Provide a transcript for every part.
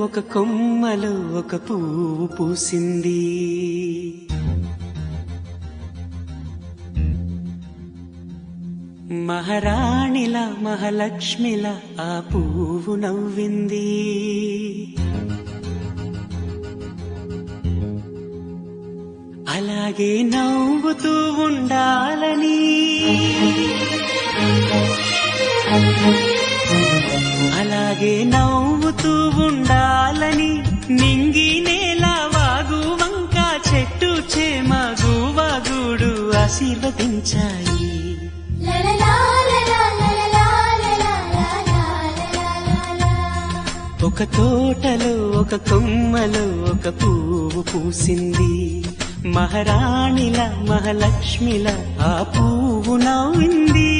ఒక కొమ్మలో ఒక పువ్వు పూసింది. మహారాణిలా మహాలక్ష్మిలా ఆ పువ్వు నవ్వింది. అలాగే నవ్వుతూ ఉండాలని, అలాగే నవ్వుతూ ఉండాలని నింగి నేల వాగు వంక చెట్టు చేమ గువాగుడు ఆశీర్వదించాయి. ఒక తోటలో ఒక కొమ్మలో ఒక పువ్వు పూసింది. మహారాణిల మహాలక్ష్మిల ఆ పువ్వు నవ్వింది.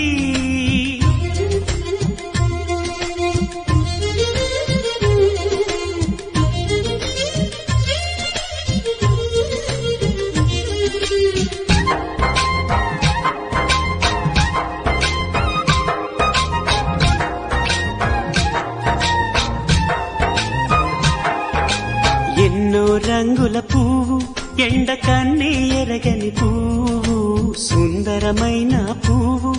ఎన్నో రంగుల పువ్వు, ఎండ కన్నే ఎరగని పువ్వు, సుందరమైన పువ్వు,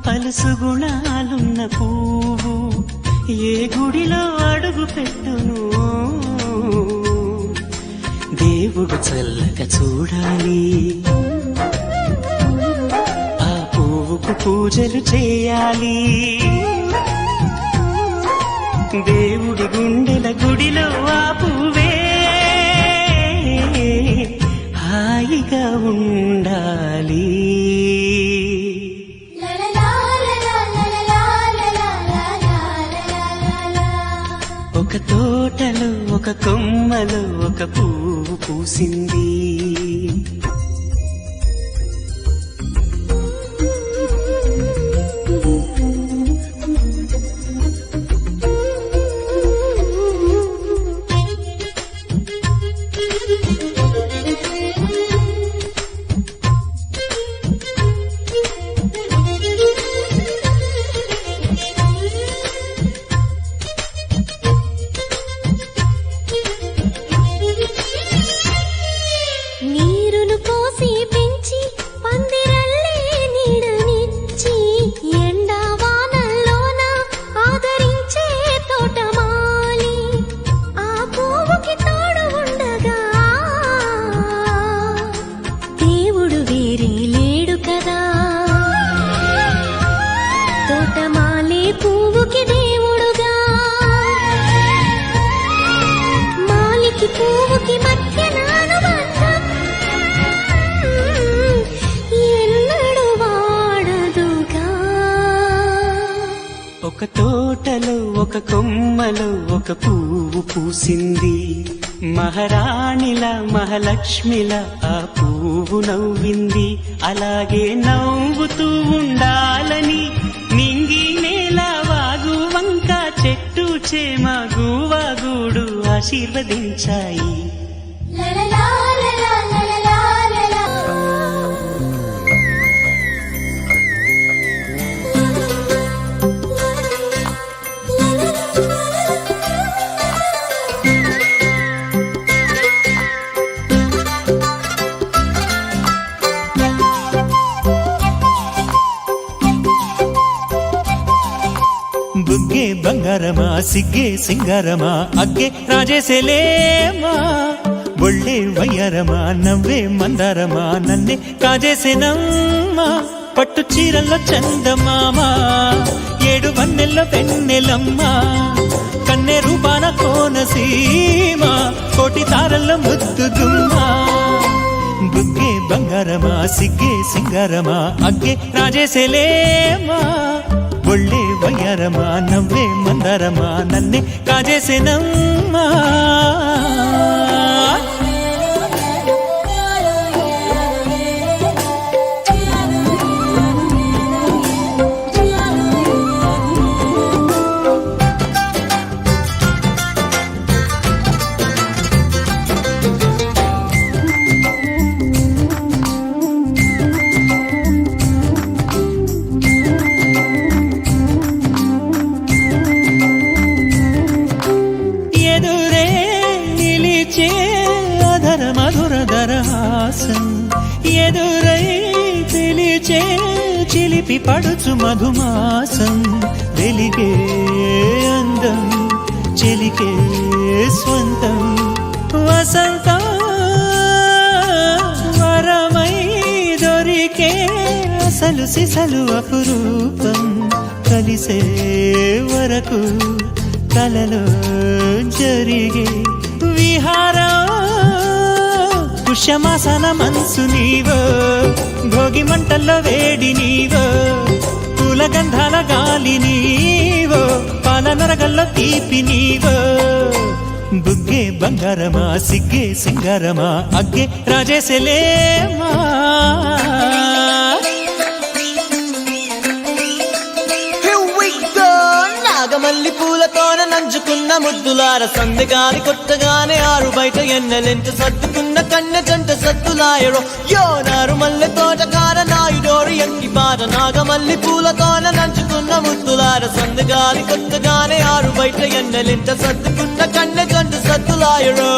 పలుసు గుణాలున్న పువ్వు, ఏ గుడిలో అడుగు పెట్టును దేవుడు చల్లగా చూడాలి. ఆ పువ్వుకు పూజలు చేయాలి. దేవుడి గుండెల గుడిలో ఆ పువ్వే హాయిగా ఉండాలి. ఒక తోటలో ఒక కొమ్మలో ఒక పువ్వు పూసింది. ఒక తోటలో ఒక కొమ్మలో ఒక పువ్వు పూసింది. మహారాణిల మహాలక్ష్మిల ఆ పువ్వు నవ్వింది. అలాగే నవ్వుతూ ఉండాలని నింగి నేల వాగు వంక చెట్టు చేమ గువాగుడు ఆశీర్వదించాయి. బుగ్గే బంగారమా సిగ్గే సింగారమా అగ్గే రాజేసేలేమా, ఒళ్ళే వయ్యారమా నవ్వే మందారమా నన్నే కాజేసేనమ్మా. పట్టు చీరల్లో చందమామా, ఏడు వన్నెల్లో వెన్నెలమ్మా, కన్నె రూపాన కోనసీమా, కోటి తారల్లో ముద్దుగుమ్మా. బుగ్గే బంగారమా సిగ్గే సింగారమా అగ్గే రాజేసేలేమా, ఒళ్ళే వయ్యారమా నవ్వే మందారమా నన్నే కాజేసేనమ్మా. ఎదురే వీచే అధర మధుర దరహాసం ఎదురై పిలిచే చిలిపి పడుచు మధుమాసం వెలిగే అందం చెలికే స్వంతం వసంతం వరమై దొరికే అసలు సిసలు అపురూపం కలిసే వరకు కలలో జరిగే విహారం పుష్యమాసన మనసు నీవో భోగి మంటల్లో వేడి నీవో పూల గంధాల గాలి నీవో పాల నరగల్లో తీపి నీవో బుగ్గే బంగారమా సిగ్గే సింగారమా అగ్గే రాజేసలేమా నాగమల్లి పూలతోన నంచుకున్న ముద్దులార సందగాలి కొట్టగానే ఆరు బయట ఎన్నెలెంట సర్దుకున్న కన్నె జంట సద్దులాయరో యో నారు మల్లె తోటకార నాయుడోరు ఎంకి బాట నాగమల్లి పూలతోన నంచుకున్న ముద్దులార సందగాలి కొట్టగానే ఆరు బయట ఎన్నెలెంట సర్దుకున్న కన్నె జంట సద్దులాయరో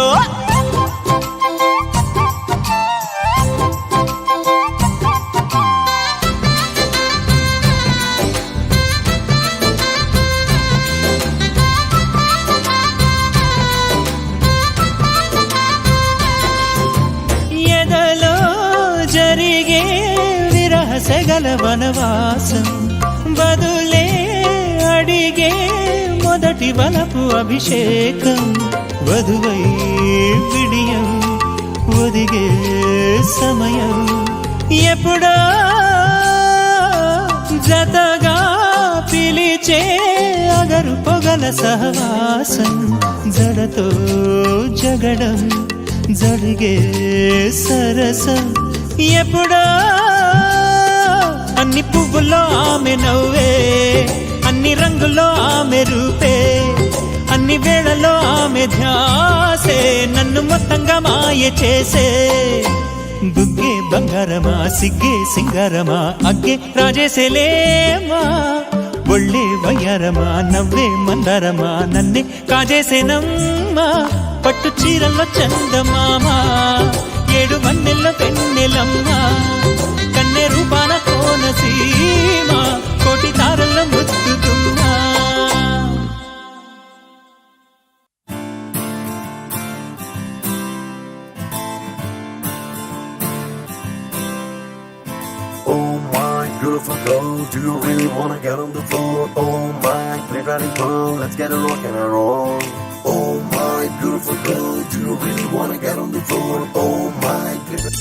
జరిగే విరహసగల వనవాసం బదులే అడిగే మొదటి వలపు అభిషేకం వధువై విడియం ఒదిగే సమయం ఎప్పుడో జతగా పిలిచే అగరు పొగల సహవాసం జడతో జగడం జరిగే సరసం ఎప్పుడో అన్ని పువ్వుల్లో ఆమె నవ్వే అన్ని రంగుల్లో ఆమె రూపే అన్ని వేళలో ఆమె ధ్యాసే నన్ను మొత్తంగా మాయ చేసే బుగ్గే బంగారమా సిగ్గే సింగారమా అగ్గే రాజేసేలేమా ఒళ్ళే వయ్యారమా నవ్వే మందారమా నన్నే కాజేసేనమ్మా పట్టు చీరల్లో చందమామా ఏడు మన్నెల్లో పెన్నెలమ్మ కన్నె రూపాన కోనసీమ కోటి తారల్లో ముద్దుతున్నా Oh my beautiful girl, do you really wanna get on the floor? Oh my pretty girl, let's get a rock and a roll. Oh my beautiful girl, do you really wanna get on the floor? Oh my pretty.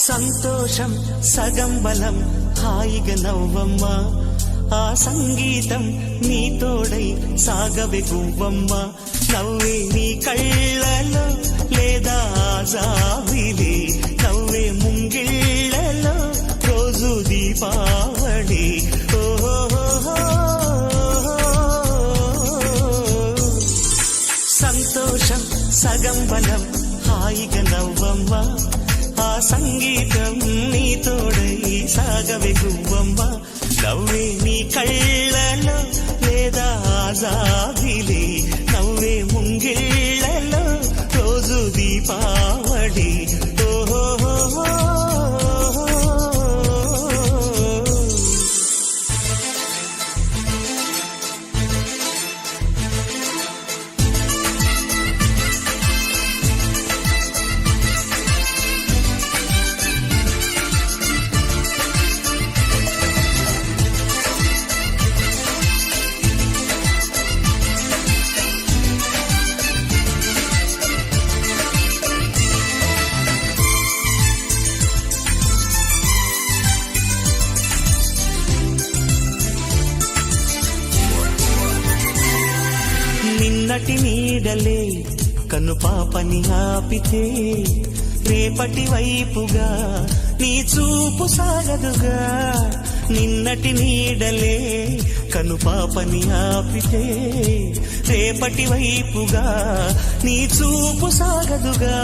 సంతోషం సగం బలం హాయిగా నవ్వమ్మ ఆ సంగీతం నీ తోడై సాగవే గువ్వమ్మ నవ్వే నీ కళ్ళలో లేదా జాబిలి నవ్వే ముంగిళ్ళలో రోజు దీపావళి సంతోషం సగం బలం హాయిగా నవ్వమ్మ ఆ సంగీతం నీ తోడై సాగవే గువ్వమ్మ నవ్వే నీ కళ్ళలో లేదా జాబిలి నవ్వే ముంగిళ్ళలో రోజు దీపావళి నిన్నటి నీడలే కను పాపని ఆపితే రేపటి వైపుగా నీ చూపు సాగదుగా నిన్నటి నీడలే కనుపాపని ఆపితే రేపటి వైపుగా నీ చూపు సాగదుగా.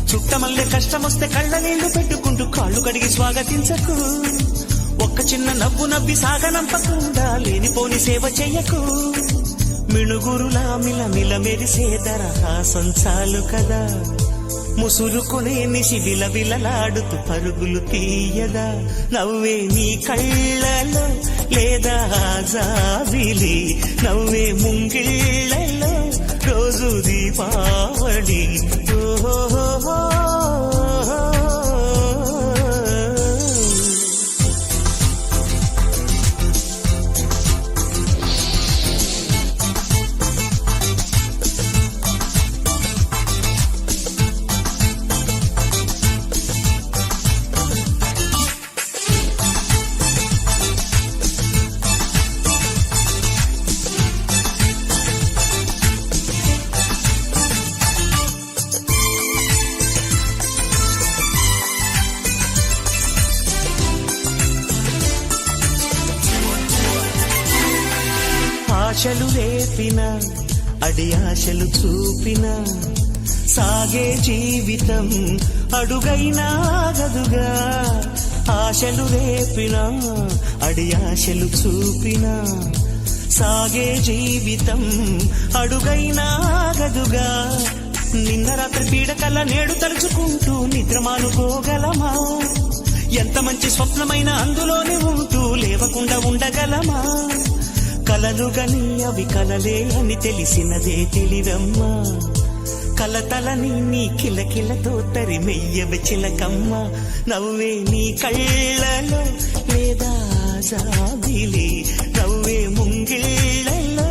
చుట్టమల్లె కష్టమొస్తే కళ్ళ నీళ్లు పెట్టుకుంటూ కాళ్ళు కడిగి స్వాగతించకు. ఒక్క చిన్న నవ్వు నవ్వి సాగనంపకుండా లేనిపోని సేవ చెయ్యకు. మిణుగురులా మిలమిల మెరిసే దరహాసం చాలు కదా. ముసురుకునే నిశి విలవిలలాడుతూ పరుగులు తీయదా. నవ్వే నీ కళ్ళలో లేదా జాబిలి, నవ్వే ముంగిళ్ళలో రోజు దీపావళి. ఓహో ఆశలు రేపిన అడి ఆశలు చూపిన సాగే జీవితం అడుగైనా గదుగా. ఆశలు రేపిన అడి ఆశలు చూపిన సాగే జీవితం అడుగైనా గదుగా. నిన్న రాత్రి పీడకల నేడు తలుచుకుంటూ నిద్రమానుకోగలమా? ఎంత మంచి స్వప్నమైన అందులోనే ఉంటూ లేవకుండా ఉండగలమా? కలలుగని అవి కలలే అని తెలిసినదే తెలివమ్మా. కలతలని నీ కిలకిలతో తరిమెయ్యవ చిలకమ్మ. నవ్వే నీ కళ్ళలో లేదా జాబిలి, నవ్వే ముంగిళ్ళలో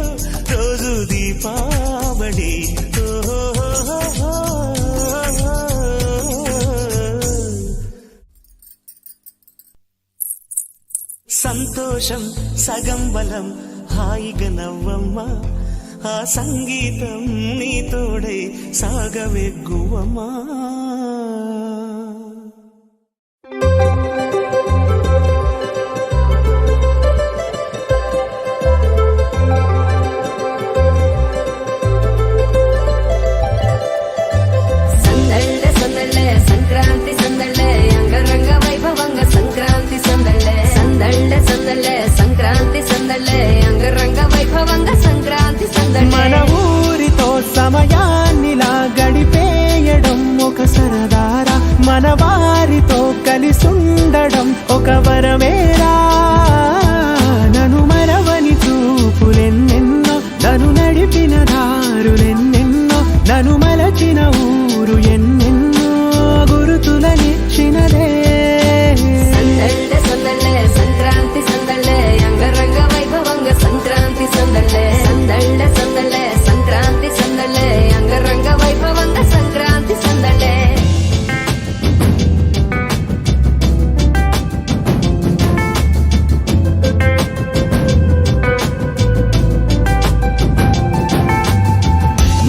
రోజు దీపావళి. సంతోషం సగం బలం హాయిగా నవ్వమ్మా. ఆ సంగీతం నీ తోడై సాగవెగ్గువమ్మా. సంక్రాంతి సందళ్ళే అంగరంగ వైభవంగా సంక్రాంతి సందళ్ళే సందళ్ళే సందళ్ళే సంక్రాంతి సందళ్ళే అంగరంగ వైభవంగా సంక్రాంతి సందళ్ళే. మన ఊరితో సమయాన్నిలా గడిపేయడం ఒక సరదారా. మన వారితో కలిసుండడం ఒక వరమేరా. నన్ను మరవని చూపులెన్నెన్నో, నన్ను నడిపిన దారులెన్నెన్నో, నన్ను మలచిన ఊరు ఎన్నెన్నో గురుతులనిచ్చినదే. సందళ్ళే సందళ్ళే సంక్రాంతి సందళ్ళే అంగరంగ వైభవంగా సంక్రాంతి సందళ్ళే సందళ్ళే సందళ్ళే సంక్రాంతి సందళ్ళే అంగరంగ వైభవంగా సంక్రాంతి సందళ్ళే.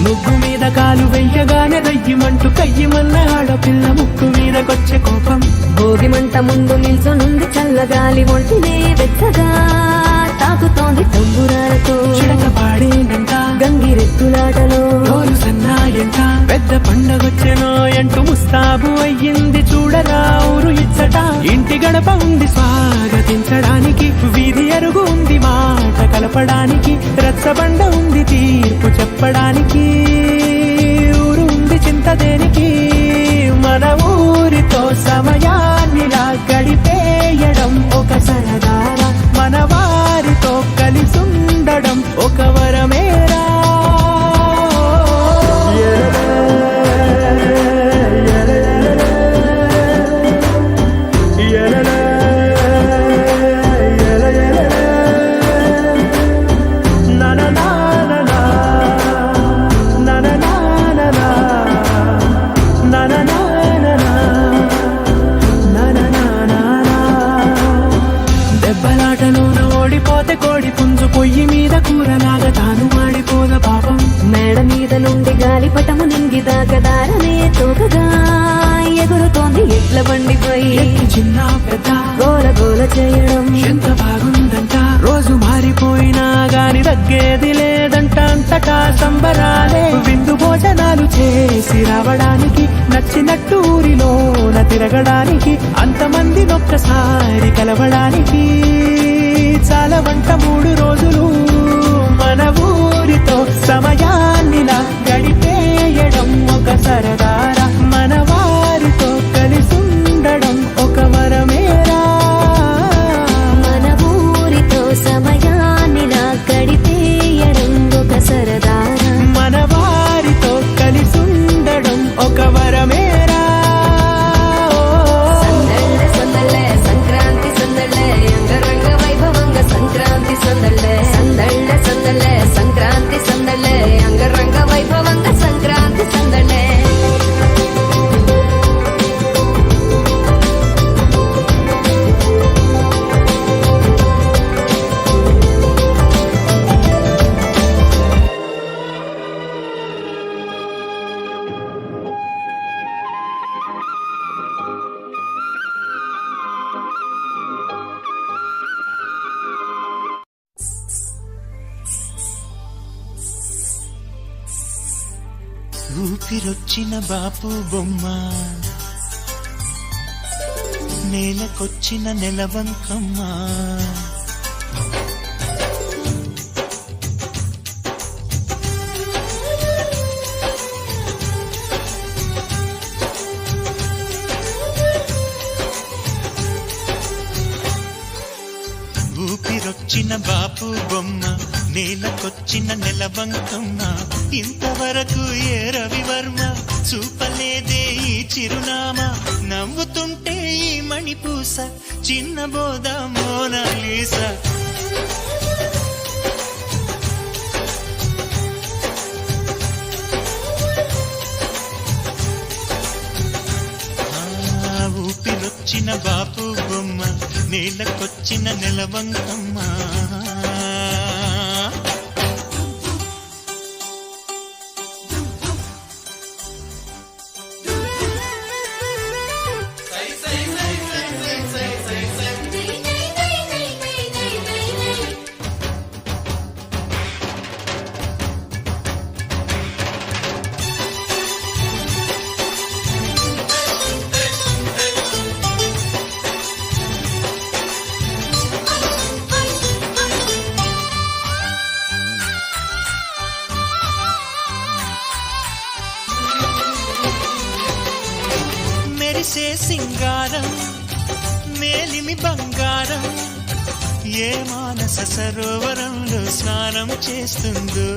ముగ్గు మీద కాలు వెయ్యగానే దయ్యమంటూ కయ్యమన్న ఆడపిల్ల ముక్కు మీదకొచ్చే కోపం. భోగి మంట ముందు నిల్చొనుంది చల్లగాలి ఒంటినే వెచ్చగా తాకుతోంది తంబురాలతో. చిడక పాడేనంట గంగిరెద్దులాటలో రోజు సన్నాయంట. పెద్ద పండగొచ్చెనో అంటూ ముస్తాబు అయ్యింది చూడరా ఊరు ఇచ్చట. ఇంటి గడప ఉంది స్వాగతించడానికి, వీధి అరుగు ఉంది మాట కలపడానికి, రచ్చబండ ఉంది తీర్పు చెప్పడానికి, ఊరు ఉంది చింత దేనికి. మన ఊరితో సమయాన్నిలా గడిపేయడం ఒక సరదారా. మన వారితో కలిసుండడం ఒక వరమేరా. దెబ్బలాటలోన ఓడిపోతే కోడి పుంజు పొయ్యి మీద కూరలాగా తాను మాడిపోద పాపం. మేడ మీద నుండి గాలిపటము నింగి దాకదారనే తోకగా ఎగురుతోంది ఎడ్ల బండిపై. చిన్న పెద్ద గోల గోల చేయడం సంబరాలే విందు భోజనాలు చేసి రావడానికి నచ్చినట్టు ఊరిలోన తిరగడానికి అంతమంది ఒక్కసారి కలవడానికి చాలా వంట 3 రోజులు మన ఊరితో సమయాన్నిలా గడిపేయడం ఒక సరదారా మన వారితో కలిసుండడం ఒక వరమేరా మన ఊరితో సమయాన్నిలా గడిపేయడం ఒక సరదారా మన వారితో కలిసుండడం ఒక వరమేరా సందళ్ళే సంక్రాంతి సందళ్ళే అంగరంగ వైభవంగ సంక్రాంతి సందళ్ళే సందళ్ళే సంక్రాంతి సందళ్ళే అంగరంగ వైభవంగ సంక్రాంతి సందళ్ళే ఊపిరొచ్చిన బాపు బొమ్మ నేలకొచ్చిన నెలవంకమ్మ ఊపిరొచ్చిన బాపు బొమ్మ నేలకొచ్చిన నెలవంకమ్మ ఇంతవరకు ఏ రవివర్మ చూపలేదే ఈ చిరునామా నవ్వుతుంటే ఈ మణిపూస చిన్న బోధ మోనాలీసా ఊపిరొచ్చిన బాపు బొమ్మ నేలకొచ్చిన నెలవంకమ్మ మెరిసే సింగారం మేలిమి బంగారం ఏ మానస సరోవరంలో స్నానం చేస్తుందో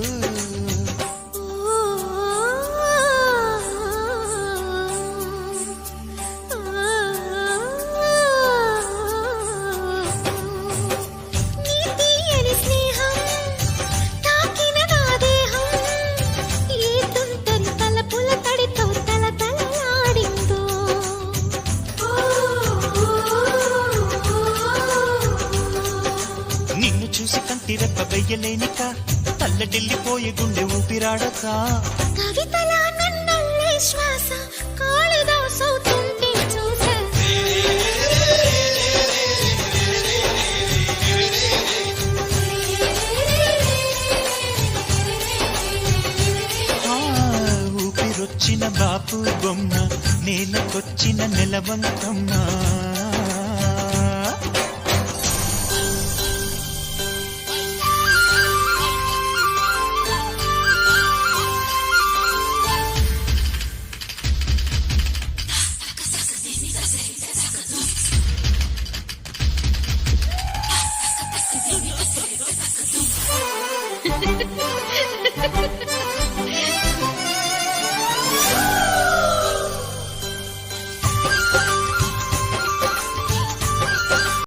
నిన్ను చూసి కంటిరెప్ప వెయ్యలేనిక తల్లడిల్లిపోయే గుండె ఊపిరాడక కవితలా నన్నల్లే శ్వాస కాళిదాసవుతుంటే చూసా ఊపిరొచ్చిన బాపు బొమ్మ నేలకొచ్చిన నెలవంకమ్మ